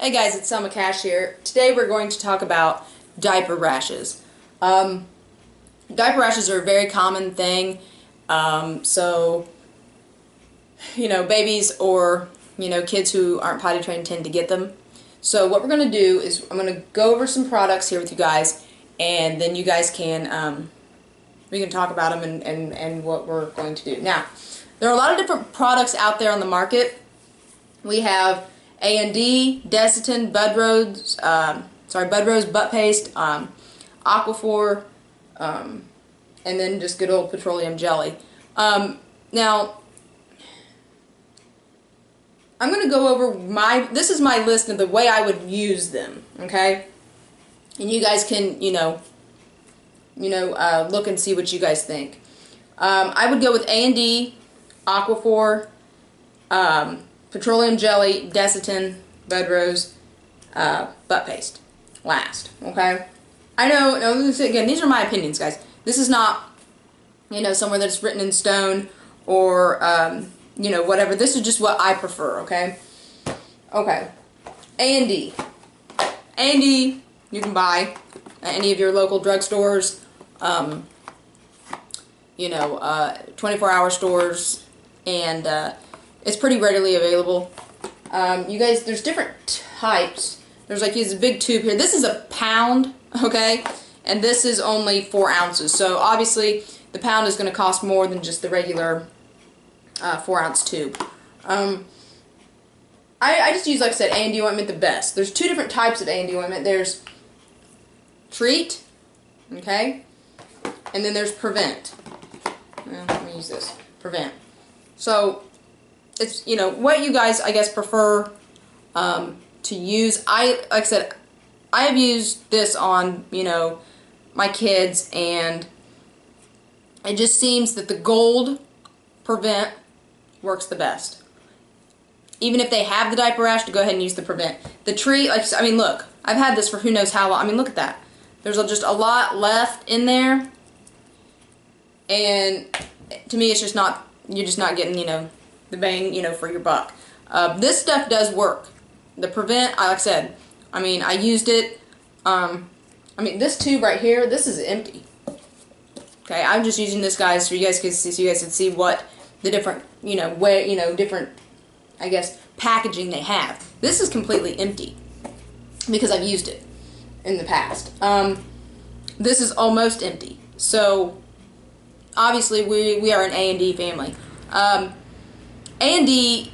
Hey guys, it's Selma here. Today we're going to talk about diaper rashes. Diaper rashes are a very common thing. Babies or kids who aren't potty trained tend to get them. So what we're going to do is I'm going to go over some products here with you guys, and then you guys can we can talk about them and what we're going to do. Now, there are a lot of different products out there on the market. We have A&D, Desitin, Budrose butt paste, Aquaphor, and then just good old petroleum jelly. Now, I'm going to go over this is my list of the way I would use them, okay? And you guys can, look and see what you guys think. I would go with A&D, Aquaphor, petroleum jelly, Desitin, Budrose, butt paste last, okay? I know, again, these are my opinions, guys. This is not, somewhere that's written in stone or, whatever. This is just what I prefer, okay? Okay. A&D. A&D you can buy at any of your local drugstores, 24-hour stores, and it's pretty readily available. You guys, there's different types. There's like a big tube here. This is a pound, okay? And this is only 4 ounces. So obviously the pound is going to cost more than just the regular 4-ounce tube. I just use, like I said, A&D ointment the best. There's 2 different types of A&D ointment. There's Treat, okay? And then there's Prevent. Well, let me use this. Prevent. So it's, what you guys, I guess, prefer to use. Like I said, I have used this on, my kids, and it just seems that the Gold Prevent works the best. Even if they have the diaper rash, to go ahead and use the Prevent. The Treat, look, I've had this for who knows how long. Look at that. There's just a lot left in there, and to me, it's just not, you're just not getting, the bang, for your buck. This stuff does work. The Prevent, like I said, I used it. This tube right here, this is empty. Okay, I'm just using this, guys, so you guys can see, what the different, different, I guess, packaging they have. This is completely empty because I've used it in the past. This is almost empty. So obviously we are an A&D family. A&D,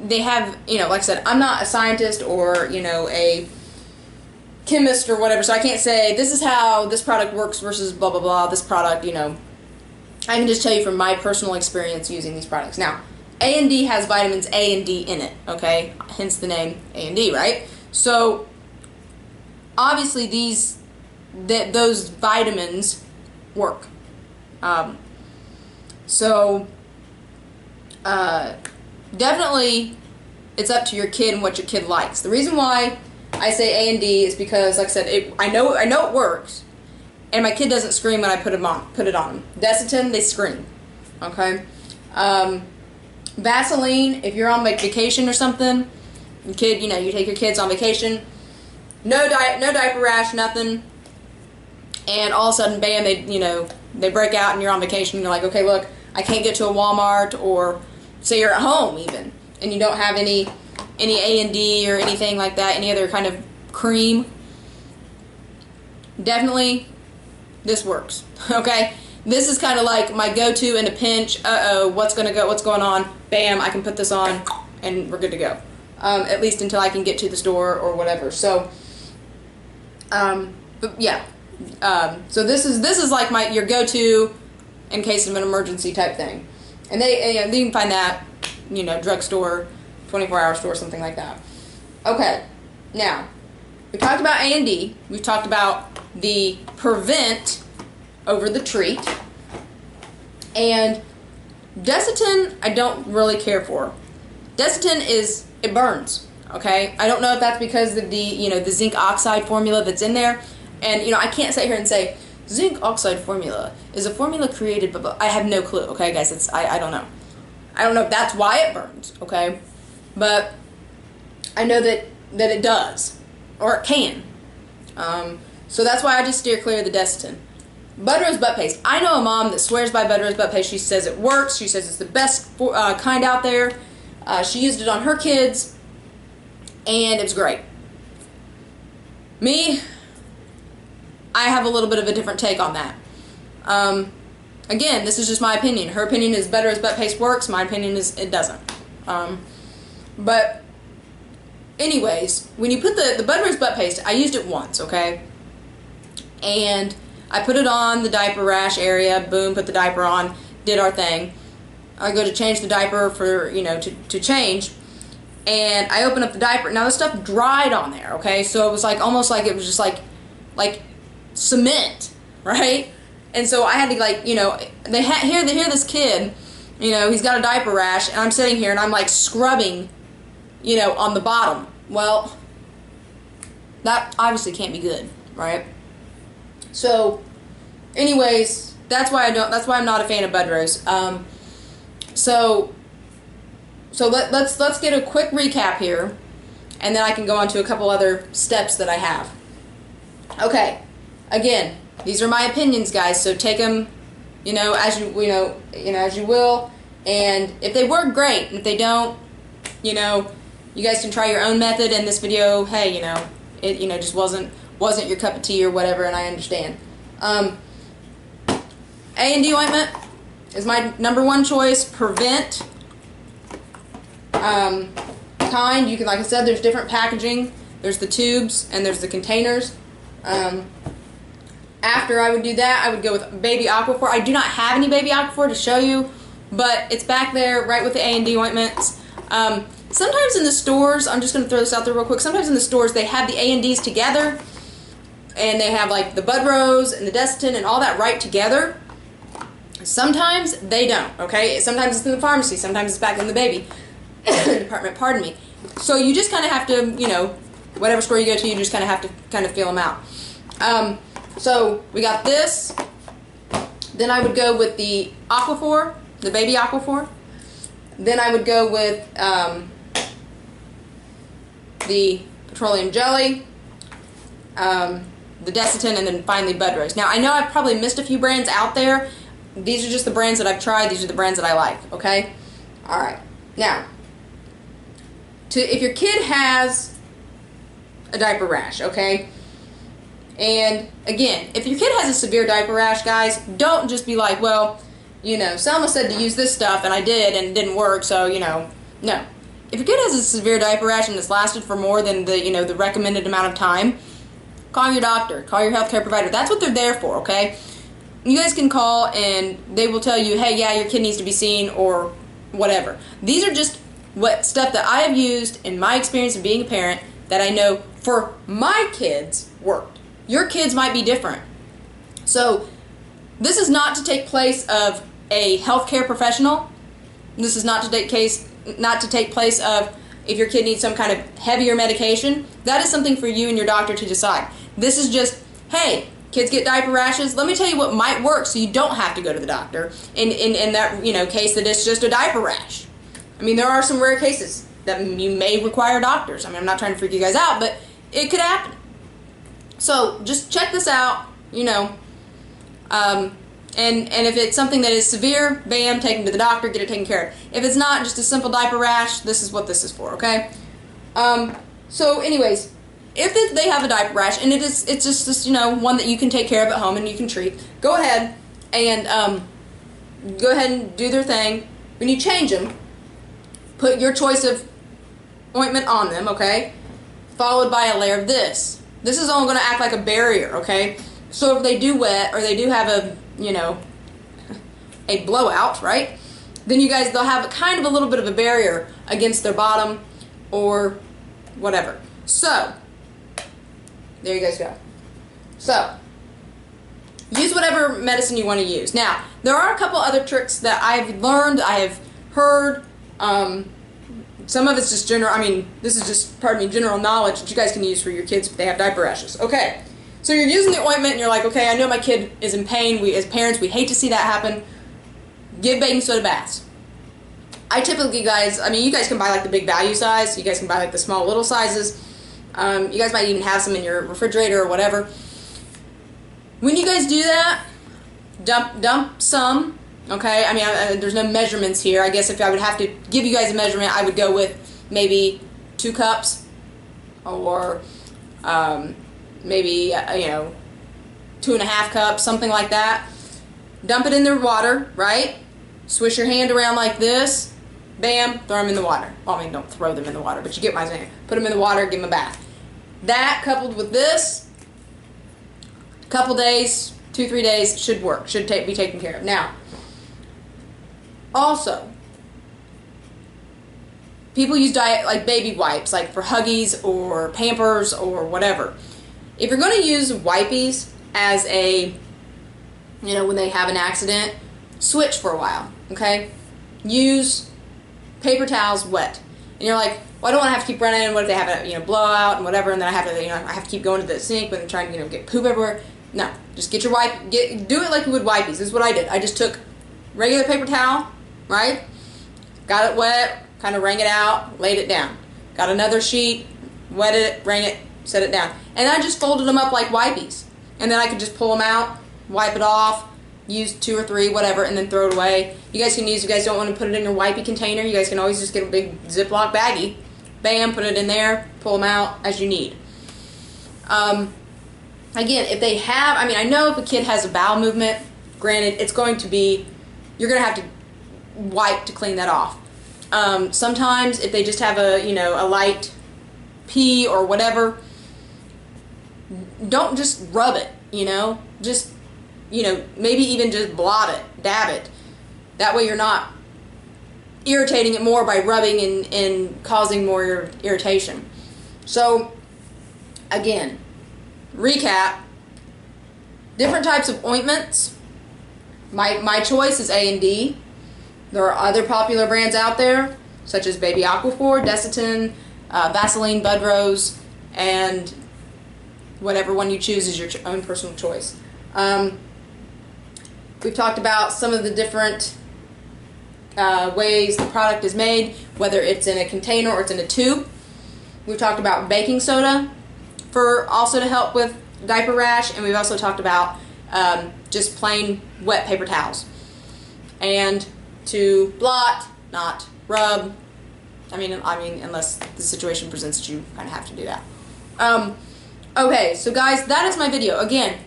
they have, like I said, I'm not a scientist or, a chemist or whatever, so I can't say this is how this product works versus blah blah blah, this product, I can just tell you from my personal experience using these products. Now, A&D has vitamins A and D in it, okay? Hence the name A&D, right? So obviously those vitamins work. Definitely it's up to your kid and what your kid likes. The reason why I say A&D is because, like I said, I know it works, and my kid doesn't scream when I put it on them. Desitin, they scream. Okay. Vaseline, if you're on vacation or something, your kid, you take your kids on vacation, no diaper rash, nothing, and all of a sudden, bam, they break out, and you're on vacation. And you're like, okay, look, I can't get to a Walmart, or say you're at home even, and you don't have any A&D or anything like that, any other kind of cream. Definitely, this works. Okay, this is kind of like my go-to in a pinch. What's going on? Bam, I can put this on, and we're good to go. At least until I can get to the store or whatever. So, but yeah. So this is like your go-to in case of an emergency type thing, and they you can find that, drugstore, 24-hour store, something like that. Okay, now we talked about A&D. We've talked about the Prevent over the Treat, and Desitin I don't really care for. Desitin it burns. Okay, I don't know if that's because of the zinc oxide formula that's in there, and I can't sit here and say zinc oxide formula is a formula created, but I have no clue. Okay, guys, I don't know. I don't know if that's why it burns. Okay, but I know that that it does, or it can. So that's why I just steer clear of the Desitin. Bud Rose butt paste. I know a mom that swears by Bud Rose butt paste. She says it works. She says it's the best kind out there. She used it on her kids, and it was great. Me, I have a little bit of a different take on that. Again, this is just my opinion. Her opinion is Bud Rose butt paste works. My opinion is it doesn't. But anyways, when you put the Bud Rose butt paste, I used it once, okay? And I put it on the diaper rash area, boom, put the diaper on, did our thing. I go to change the diaper for, you know, to change, and I open up the diaper. Now the stuff dried on there, okay? So it was like, almost like it was just like cement, right? And so I had to, like, you know, here this kid, you know, he's got a diaper rash, and I'm sitting here and I'm like scrubbing, you know, on the bottom. Well, that obviously can't be good, right? So, anyways, that's why I'm not a fan of Bud Rose. So let's get a quick recap here, and then I can go on to a couple other steps that I have. Okay, again, these are my opinions, guys. So take them, you know, as as you will. And if they work, great. And if they don't, you know, you guys can try your own method. In this video, hey, you know, it just wasn't your cup of tea or whatever, and I understand. A&D ointment is my #1 choice. Prevent kind. You can, like I said, there's different packaging. There's the tubes and there's the containers. After I would do that, I would go with Baby Aquaphor. I do not have any Baby Aquaphor to show you, but it's back there right with the A&D ointments. Sometimes in the stores, I'm just going to throw this out there real quick, sometimes in the stores they have the A&Ds together, and they have like the Bud Rose and the Desitin and all that right together. Sometimes they don't, okay? Sometimes it's in the pharmacy, sometimes it's back in the baby department, pardon me. So you just kind of have to, you know, whatever store you go to, you just kind of have to kind of feel them out. So we got this. Then I would go with the Aquaphor, the Baby Aquaphor. Then I would go with the petroleum jelly, the Desitin, and then finally Bud Rose. Now I know I've probably missed a few brands out there. These are just the brands that I've tried. These are the brands that I like, okay? Alright. Now, if your kid has a diaper rash, okay? And again, if your kid has a severe diaper rash, guys, don't just be like, well, you know, Selma said to use this stuff and I did and it didn't work, so, you know, no. If your kid has a severe diaper rash and it's lasted for more than the, you know, the recommended amount of time, call your doctor, call your healthcare provider. That's what they're there for, okay? You guys can call and they will tell you, hey, yeah, your kid needs to be seen or whatever. These are just stuff that I have used in my experience of being a parent that I know for my kids worked. Your kids might be different. So this is not to take place of a healthcare professional. This is not to take place of if your kid needs some kind of heavier medication. That is something for you and your doctor to decide. This is just, hey, kids get diaper rashes. Let me tell you what might work so you don't have to go to the doctor in that, you know, case that it's just a diaper rash. I mean, there are some rare cases that you may require doctors. I mean, I'm not trying to freak you guys out, but it could happen. So just check this out, you know, and if it's something that is severe, bam, take them to the doctor, get it taken care of. If it's not, just a simple diaper rash, this is what this is for, okay? So anyways, if they have a diaper rash, and it's just this, you know, one that you can take care of at home and you can treat, go ahead and do their thing. When you change them, put your choice of ointment on them, okay? Followed by a layer of this. This is all going to act like a barrier, okay? So if they do wet or they do have a, you know, a blowout, right? Then they'll have kind of a little bit of a barrier against their bottom or whatever. So, there you guys go. So, use whatever medicine you want to use. Now, there are a couple other tricks that I've learned, I have heard. Some of it's just general, I mean, this is just, pardon me, general knowledge that you guys can use for your kids if they have diaper rashes. Okay, so you're using the ointment and you're like, okay, I know my kid is in pain. We, as parents, we hate to see that happen. Give baking soda baths. I typically, guys, I mean, you guys can buy like the big value size. You guys can buy like the small little sizes. You guys might even have some in your refrigerator or whatever. When you guys do that, dump some, okay? I mean, there's no measurements here. I guess if I would have to give you guys a measurement, I would go with maybe 2 cups or maybe, 2.5 cups, something like that. Dump it in the water, right? Swish your hand around like this. Bam, throw them in the water. Well, I mean, don't throw them in the water, but you get my saying. Put them in the water, give them a bath. That coupled with this, a couple days, 2-3 days, should work. Should be taken care of. Now, also, people use like baby wipes, like for Huggies or Pampers or whatever. If you're going to use wipies as a, when they have an accident, switch for a while, okay? Use paper towels wet. And you're like, well, I don't want to have to keep running. What if they have a, blowout and whatever, and then I have to, I have to keep going to the sink when I'm trying to, get poop everywhere. No, just get your do it like you would wipies. This is what I did. I just took regular paper towel, right? Got it wet, kind of wrung it out, laid it down. Got another sheet, wet it, wrung it, set it down. And I just folded them up like wipies. And then I could just pull them out, wipe it off, use 2 or 3, whatever, and then throw it away. You guys can use, you guys don't want to put it in your wipey container, you guys can always just get a big Ziploc baggie. Bam, put it in there, pull them out as you need. Again, if they have, I know if a kid has a bowel movement, granted, it's going to be, you're going to have to wipe to clean that off. Sometimes if they just have a, a light pee or whatever, don't just rub it, just, maybe even just blot it, dab it. That way you're not irritating it more by rubbing and causing more irritation. So, again, recap, different types of ointments. My choice is A&D. There are other popular brands out there, such as Baby Aquaphor, Desitin, Vaseline, Bud Rose, and whatever one you choose is your own personal choice. We've talked about some of the different ways the product is made, whether it's in a container or it's in a tube. We've talked about baking soda also to help with diaper rash, and we've also talked about just plain wet paper towels. And to blot, not rub. I mean, unless the situation presents that you kind of have to do that. Okay, so guys, that is my video. Again,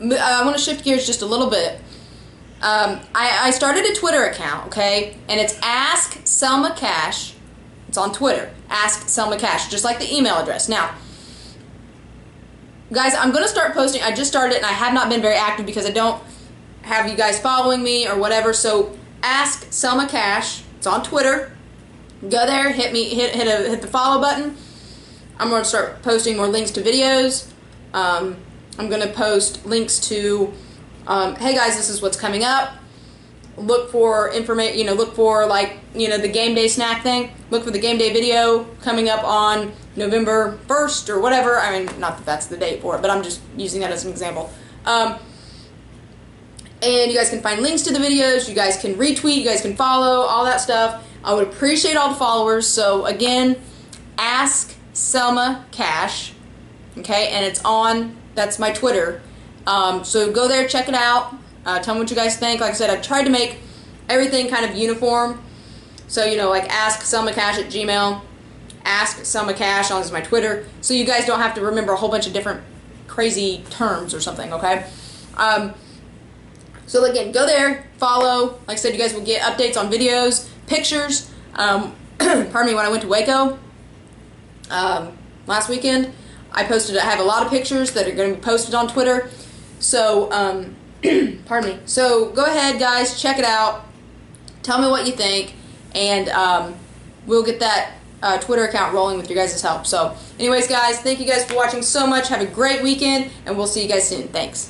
I want to shift gears just a little bit. I started a Twitter account, okay, and it's Ask Selma Cash. It's on Twitter, Ask Selma Cash, just like the email address. Now, guys, I'm going to start posting. I just started it, and I have not been very active because I don't have you guys following me or whatever. So, Ask Selma Cash. It's on Twitter. Go there, hit the follow button. I'm going to start posting more links to videos. I'm going to post links to, hey guys, this is what's coming up. Look for information, look for the game day snack thing. Look for the game day video coming up on November 1st or whatever. I mean, not that that's the date for it, but I'm just using that as an example. And you guys can find links to the videos. You guys can retweet. You guys can follow, all that stuff. I would appreciate all the followers. So again, Ask Selma Cash. Okay, and it's on, that's my Twitter. So go there, check it out. Tell me what you guys think. Like I said, I've tried to make everything kind of uniform. So, like Ask Selma Cash at Gmail. Ask Selma Cash on my Twitter. So you guys don't have to remember a whole bunch of different crazy terms or something, okay? So again, go there, follow. Like I said, you guys will get updates on videos, pictures. Pardon me, when I went to Waco last weekend, I have a lot of pictures that are going to be posted on Twitter. So, pardon me. So go ahead, guys, check it out. Tell me what you think, and we'll get that Twitter account rolling with your guys' help. So anyways, guys, thank you guys for watching so much. Have a great weekend, and we'll see you guys soon. Thanks.